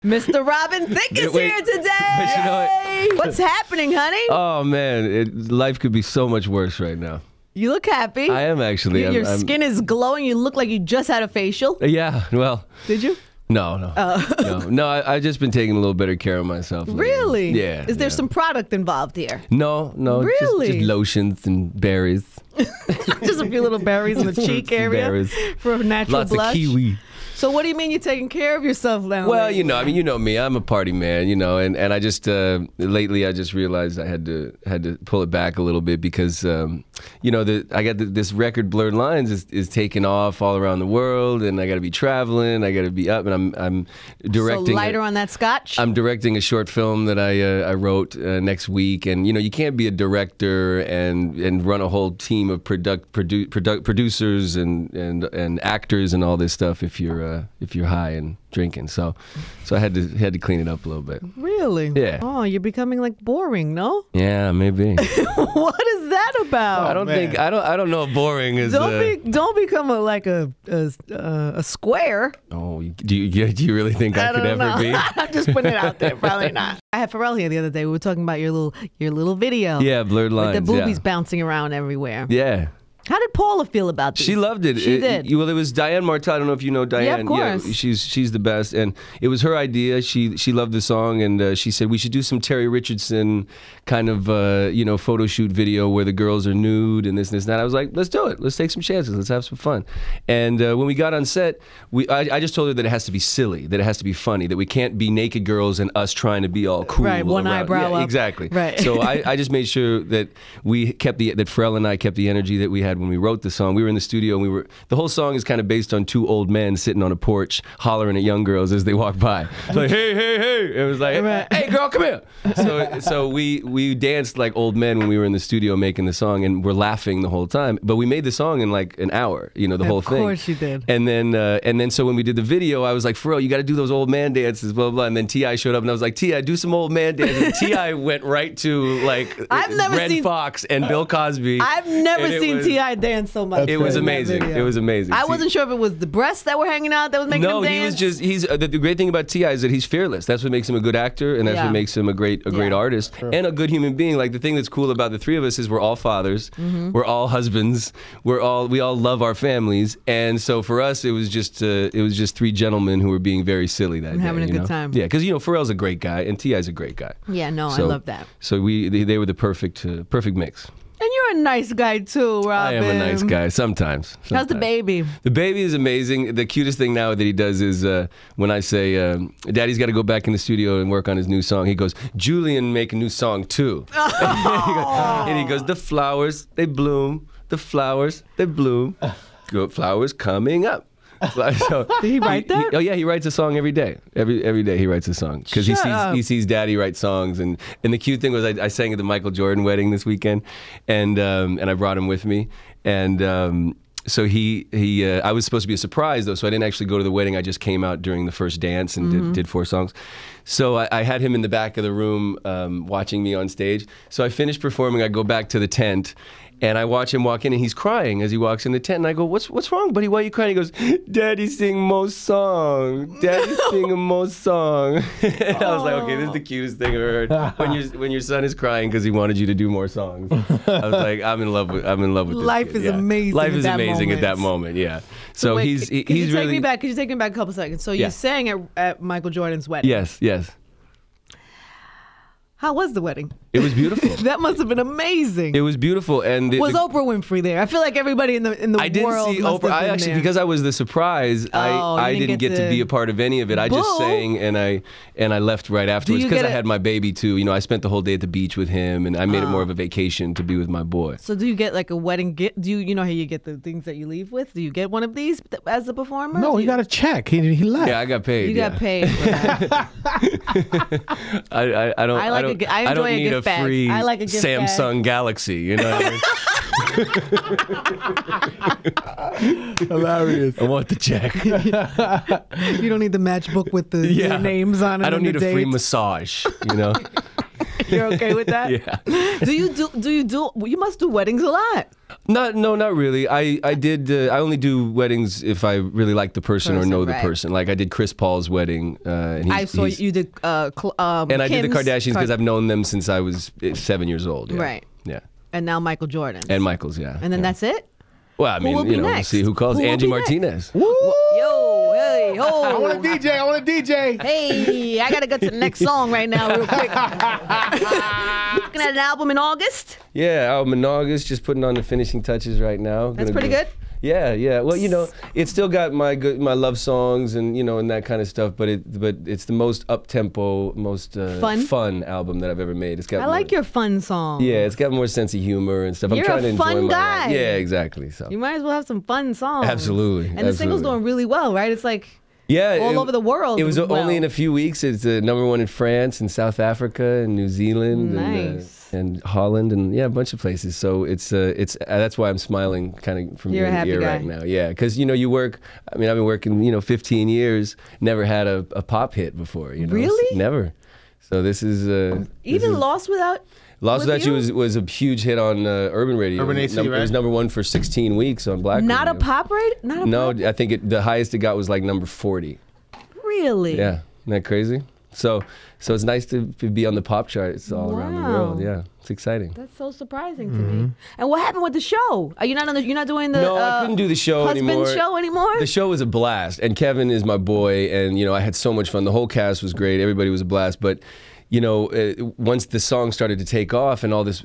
Mr. Robin Thicke is here today. You know What's happening, honey? Oh, man. Life could be so much worse right now. You look happy. I am actually. Your skin is glowing. You look like you just had a facial. Yeah, well. Did you? No. No, I've just been taking a little better care of myself lately. Really? Yeah. Is there some product involved here? No. Really? Just lotions and berries. Just a few little berries in the cheek area berries. for a natural Lots blush? of kiwi. So what do you mean you're taking care of yourself now? Well, you know me. I'm a party man, and I just lately I just realized I had to pull it back a little bit because I got this record Blurred Lines is taking off all around the world, and I got to be traveling, I got to be up, and I'm directing. So lighter on that scotch. I'm directing a short film that I wrote next week, and you can't be a director and run a whole team of producers and actors and all this stuff if you're high and drinking. So I had to clean it up a little bit. Really? Yeah. Oh, you're becoming like boring, no? Yeah, maybe. What is that about? I don't know if boring is. Don't become a square. Oh, do you really think I could ever be? I'm just putting it out there. Probably not. I had Pharrell here the other day. We were talking about your little video. Yeah, Blurred Lines. With the boobies bouncing around everywhere. Yeah. How did Paula feel about this? She loved it. She did. Well, it was Diane Martel. I don't know if you know Diane. Yeah, of course. Yeah, she's the best, and it was her idea. She loved the song, and she said we should do some Terry Richardson kind of photo shoot video where the girls are nude and this and that. I was like, let's do it. Let's take some chances. Let's have some fun. And when we got on set, I just told her that it has to be silly, that it has to be funny, that we can't be naked girls and us trying to be all cool. Right, one eyebrow up. Exactly. Right. So I just made sure that we kept that Pharrell and I kept the energy that we had when we wrote the song. We were in the studio and the whole song is kind of based on two old men sitting on a porch hollering at young girls as they walk by. It's like, hey. It was like, hey girl, come here. So we danced like old men when we were in the studio making the song, and we're laughing the whole time. But we made the song in like an hour, the whole thing. Of course you did. And then so when we did the video, I was like, Pharrell, you got to do those old man dances, blah, blah, blah. And then T.I. showed up and I was like, T.I., do some old man dances. And T.I. went right to like Red Fox and Bill Cosby. I've never seen T.I. dance so much. It was amazing. It was amazing. I wasn't sure if it was the breasts that were hanging out that was making him dance. No, he's the great thing about T.I. is that he's fearless. That's what makes him a good actor, and that's what makes him a great artist and a good human being. Like the thing that's cool about the three of us is we're all fathers, we're all husbands, we all love our families, and so for us it was just three gentlemen who were being very silly that day. Having a good time. Yeah, because Pharrell's a great guy and T.I.'s a great guy. Yeah, no, I love that. So they were the perfect mix. And you're a nice guy too, Robin. I am a nice guy sometimes. How's the baby? The baby is amazing. The cutest thing now that he does is when I say, Daddy's got to go back in the studio and work on his new song, he goes, Julian, make a new song too. And he goes, the flowers, they bloom. The flowers, they bloom. Good flowers coming up. So did he write that? Oh yeah, he writes a song every day. Every day he writes a song because he sees Daddy write songs, and the cute thing was I sang at the Michael Jordan wedding this weekend, and I brought him with me, and so I was supposed to be a surprise though, so I didn't actually go to the wedding. I just came out during the first dance and did 4 songs. So I had him in the back of the room watching me on stage. So I finished performing. I go back to the tent. And I watch him walk in, and he's crying as he walks in the tent. And I go, "What's wrong, buddy? Why are you crying?" He goes, "Daddy sing more song. Daddy sing more song." And I was like, "Okay, this is the cutest thing I've heard." When your son is crying because he wanted you to do more songs, I was like, "I'm in love with this Life kid. is amazing. Life is amazing at that moment. Yeah. So wait, he's could really. Could you take me back a couple seconds? So you sang at Michael Jordan's wedding. Yes. How was the wedding? It was beautiful. That must have been amazing. It was beautiful, and was Oprah Winfrey there? I feel like everybody in the I didn't world see must Oprah. have been I actually, there. because I was the surprise, I didn't get to be a part of any of it. I just sang, and I left right afterwards because I had my baby too. I spent the whole day at the beach with him, and I made it more of a vacation to be with my boy. So do you get like a wedding gift? Do you know how you get the things that you leave with? Do you get one of these as a performer? No, you got a check. He left. Yeah, I got paid. You got paid. For that. I don't need a free Samsung Galaxy, you know what I mean? Hilarious. I want the check. You don't need the matchbook with the names on it. I don't need a free massage, You're okay with that? Yeah. Do you do? You must do weddings a lot. Not really. I did. I only do weddings if I really like the person or know the person. Like I did Chris Paul's wedding. And I saw you did. And I did the Kardashians because I've known them since I was 7 years old. Yeah. Right. Yeah. And now Michael Jordan. And Michael's, yeah. And then that's it. Well, I mean, we'll see who calls. Angie Martinez. Woo! Yo, hey, ho! I want a DJ. I want a DJ. Hey, I gotta go to the next song right now, real quick. Looking at an album in August. Yeah, album in August. Just putting on the finishing touches right now. That's pretty good. Yeah, yeah. Well, it's still got my love songs and and that kind of stuff, but it's the most up tempo, most fun album that I've ever made. It's got. I like your fun songs. Yeah, it's got more sense of humor and stuff. You're I'm trying to enjoy fun my guy. life. Yeah, exactly. So you might as well have some fun songs. Absolutely. And the single's doing really well, right? It's like. Yeah, all over the world. It was only in a few weeks. It's #1 in France and South Africa and New Zealand and Holland and a bunch of places. So it's that's why I'm smiling kind of from ear to ear right now. Yeah, because you work. I mean, I've been working 15 years. Never had a pop hit before. Really? Never. So this is even Lost Without. Lost Without You was a huge hit on Urban Radio. Urban AC, right? It was #1 for 16 weeks on Black Radio. Not a pop rate? No, I think the highest it got was like number 40. Really? Yeah, isn't that crazy? So it's nice to be on the pop charts all around the world. Yeah, it's exciting. That's so surprising to me. And what happened with the show? Are you not you're not doing the No, I couldn't do the show anymore. Show anymore? The show was a blast, and Kevin is my boy, and I had so much fun. The whole cast was great. Everybody was a blast, but once the song started to take off and all this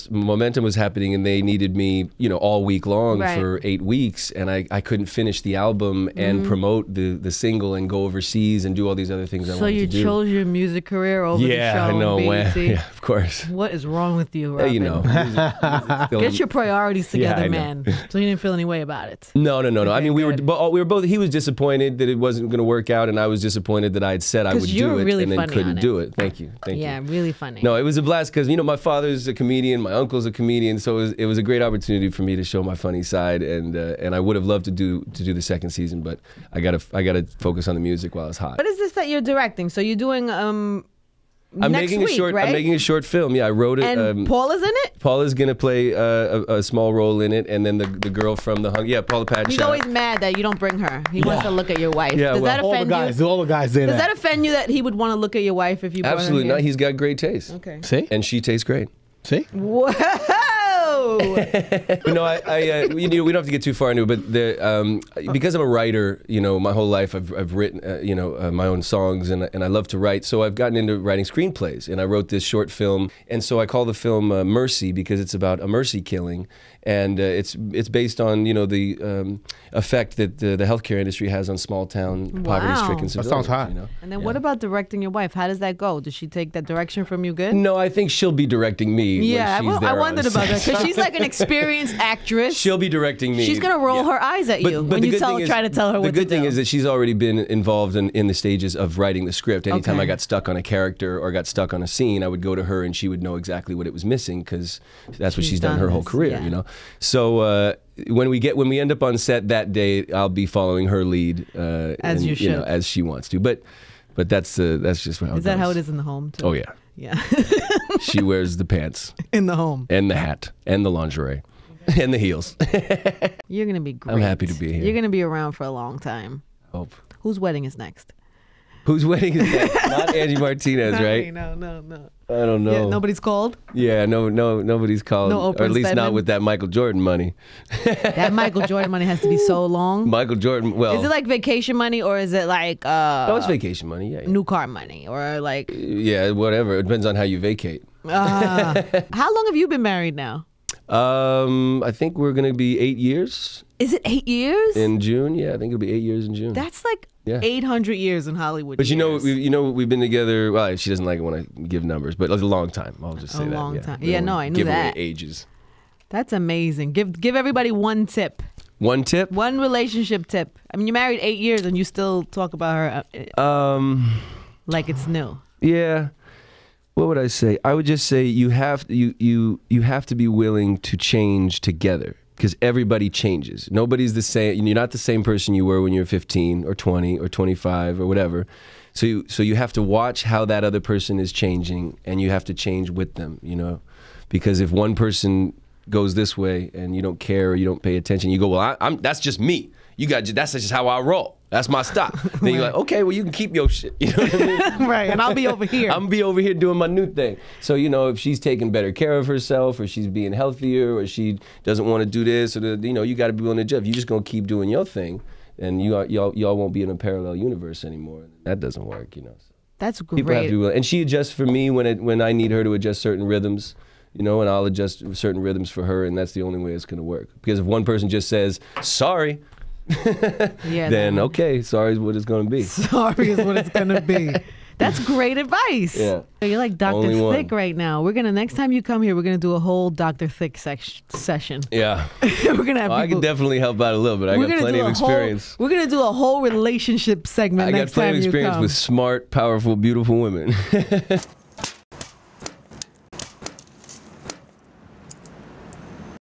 momentum was happening, and they needed me, all week long for 8 weeks, and I couldn't finish the album and promote the single and go overseas and do all these other things I wanted to do. So you chose your music career over the show? Yeah, I know. Yeah, of course. What is wrong with you, Robin? Get your priorities together, man. So you didn't feel any way about it? No. Okay, I mean, we were both. He was disappointed that it wasn't going to work out, and I was disappointed that I had said I would do it and then couldn't do it. Thank you. Yeah, really funny. No, it was a blast because my father's a comedian, my uncle's a comedian, so it was a great opportunity for me to show my funny side, and I would have loved to do the second season, but I gotta focus on the music while it's hot. What is this that you're directing? So you're doing I'm making a short film. Yeah, I wrote it. And Paula's in it? Paula's gonna play a small role in it, and then the girl from the Paula Padshot. He's always mad that you don't bring her. He wants to look at your wife. Yeah, Does that offend you? All the guys say that. Does that offend you that he would want to look at your wife if you brought her Absolutely here? not. He's got great taste. Okay. See? And she tastes great. See? Whoa! I we don't have to get too far into it, but because I'm a writer, my whole life I've written, my own songs, and I love to write. So I've gotten into writing screenplays, and I wrote this short film, and so I call the film Mercy because it's about a mercy killing, and it's based on the effect that the healthcare industry has on small town poverty-stricken civilians. That sounds hot. And then what about directing your wife? How does that go? Does she take that direction from you good? No, I think she'll be directing me. Yeah, when she's there I wondered on about set. that because she's like an experienced actress. She'll be directing me. She's gonna roll her eyes at you when you try to tell her what to do. The good thing is that she's already been involved in the stages of writing the script. Anytime I got stuck on a character or got stuck on a scene, I would go to her and she would know exactly what it was missing because that's what she's done her whole career. So when we end up on set that day, I'll be following her lead as you should, as she wants to. But that's just how it goes. Is that how it is in the home too? Oh yeah. Yeah. She wears the pants in the home and the hat and the lingerie and the heels. You're gonna be great. I'm happy to be here. You're gonna be around for a long time. Hope. Whose wedding is next? Whose wedding is that? Not Angie Martinez, right? No. I don't know. Yeah, nobody's called? Yeah, nobody's called. No Oprah or at least Stedman? not with that Michael Jordan money. That Michael Jordan money has to be so long. Michael Jordan, well. Is it like vacation money or is it like no, it's vacation money, yeah. new car money or like yeah, whatever. It depends on how you vacate. How long have you been married now? I think we're gonna be 8 years. Is it 8 years? In June, yeah, I think it'll be 8 years in June. That's like 800 years in Hollywood. But we've been together. Well, she doesn't like it when I give numbers, but it's a long time. I'll just say that. A long yeah. time. Yeah, no, I knew that. Give away ages. That's amazing. Give everybody one tip. One tip? One relationship tip. I mean, you're married 8 years and you still talk about her like it's new. Yeah. What would I say? I would just say you have to be willing to change together. Because everybody changes. Nobody's the same. You're not the same person you were when you were 15 or 20 or 25 or whatever. So you have to watch how that other person is changing, and you have to change with them. Because if one person goes this way and you don't care or you don't pay attention, you go, well, that's just me. That's just how I roll. That's my style. Then you're like, okay, well, you can keep your shit. You know what I mean? Right, and I'll be over here. I'm be over here doing my new thing. So, you know, if she's taking better care of herself or she's being healthier or she doesn't want to do this, or you know, you got to be on the job. If you're just going to keep doing your thing, and y'all won't be in a parallel universe anymore. That doesn't work, you know. That's great. People have to be willing. And she adjusts for me when I need her to adjust certain rhythms, you know, and I'll adjust certain rhythms for her, and that's the only way it's going to work. Because if one person just says, sorry, then okay, sorry is what it's going to be. Sorry is what it's going to be. That's great advice. Yeah. You're like Dr. Thicke right now. Next time you come here, we're gonna do a whole Dr. Thicke session. Yeah. We're gonna have I can definitely help out a little bit. I got plenty of experience. We're gonna do a whole relationship segment next time you come. I got plenty of experience with smart, powerful, beautiful women.